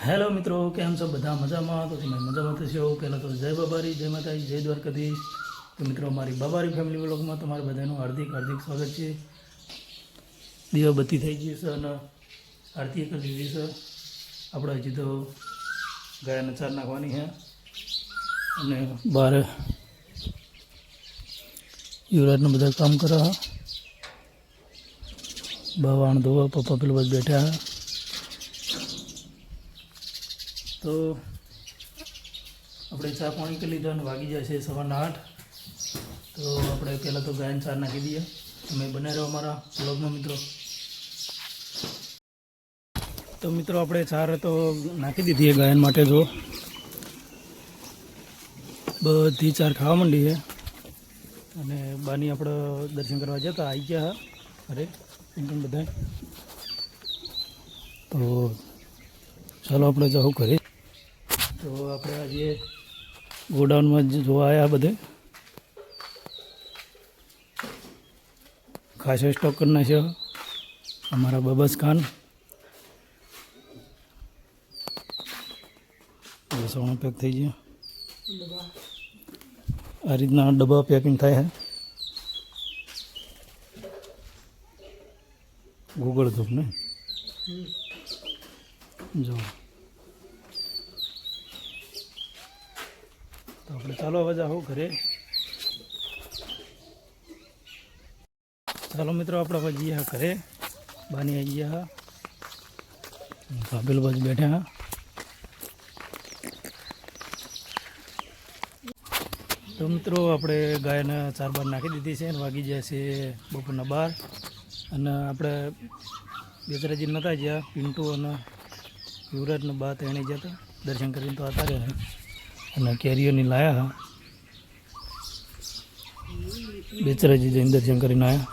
Hello मित्रों, केम छो बधा मजामां? तो તમે મજામાં થશો। પહેલાં તો જય બાબારી, જય માતાજી, જય દ્વારકાધીશ। તો મિત્રો, અમારી બાબારી ફેમિલી વ્લોગમાં તમારા બધાનું હાર્દિક હાર્દિક સ્વાગત છે। દીવાબત્તી થઈ ગઈ છે અને આરતી કરી દીધી છે। આપણે હજી તો ગાયને ચાર નાખવાની છે અને બહાર યુવરાજને બધા કામ કરે। બાવાણ ધોવા, પપ્પા પેલું બસ બેઠા। तो આપણે ચા પાણી કરી લીધા અને વાગી જશે 8:15। તો આપણે પહેલાં તો ગાયને ચાર નાખી દઈએ। તમે બને રહો અમારા બ્લોગમાં મિત્રો। તો મિત્રો, આપણે ચાર તો નાખી દીધી ગાયન માટે। જો બધી ચાર ખાવા માંડી છે અને બાની આપણે દર્શન કરવા જતા આવી ગયા અરે એકદમ બધા। તો ચાલો આપણે જાઉં ઘરે। तो આપણે આજે ગોડાઉનમાં જોવા આવ્યા બધે ખાસો સ્ટોક કરી નાખ્યો અમારા બબસ ખાન। સોનું પેક થઈ ગયું। આ રીતના ડબ્બા પેકિંગ થાય છે। ગૂગળ ધૂપ ને જો। तो આપણે ચાલો હવે જાઓ ઘરે। ચાલો મિત્રો, આપણે હવે જઈએ ઘરે। બાની આવી ગયા, ભાભેલ બાજુ બેઠા। તો મિત્રો, આપણે ગાયને 4 બાર નાખી દીધી છે અને વાગી જાય છે બપોરના 12। અને આપણે બેચરાજી નહોતા ગયા, પિન્ટુ અને યુવરાજને બા તેણે ગયા હતા દર્શન કરીને। તો આતા રહ્યા અને કેરીઓની લાયા હા। બેચરાજી જઈને દર્શન કરીને આવ્યા।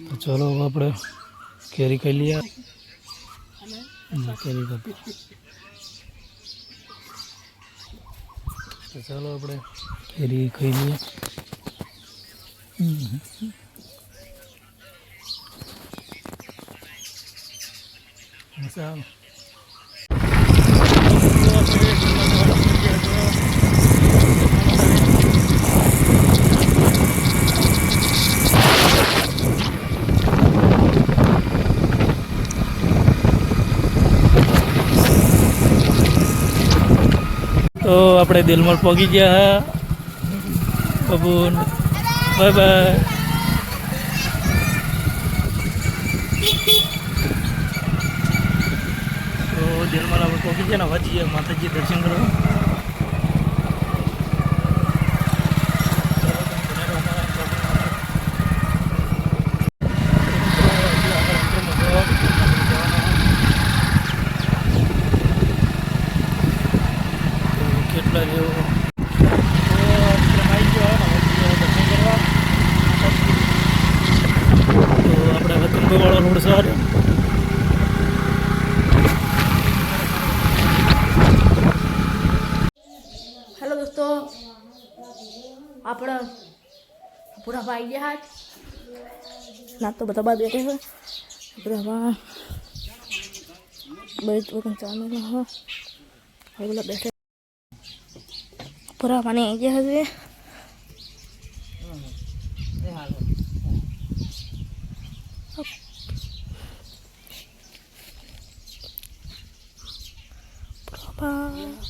તો ચાલો હવે આપણે કેરી ખાઈ લઈએ। કેરી કાપી તો ચાલો આપણે કેરી ખાઈ લઈએ। ચાલો तो આપણે દિલમલ પહોંચી ગયા। બબૂન બાય બાય। તો દિલમલ આપણે પહોંચી ગયા ને હવે જઈએ માતાજી દર્શન કરવા। કેટલા જેવો तो આપણે વતનભાઈવાળો રોડ સર। हेलो दोस्तों, આપણે પૂરા ભાઈ ગયા ના તો બધા બાર બેઠે છે। આપણે હવે બધું ચાલુ હવે બધા બેઠે પૂરા પાણી આવી ગયા છે।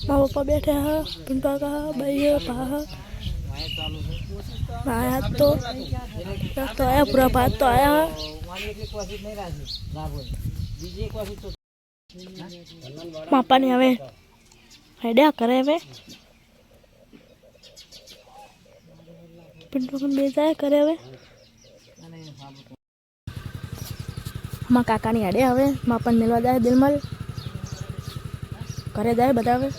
माँ पापा बैठे हैं, पिंपा का भाई पा आया तो आया पूरा बात तो आया। पापा ने हमें आइडिया करे हमें पिंटू को बेचा है करे हमें माँ काका ने आइडिया हमें मापन मिलवा जाए दिलमल करे जाए बतावे।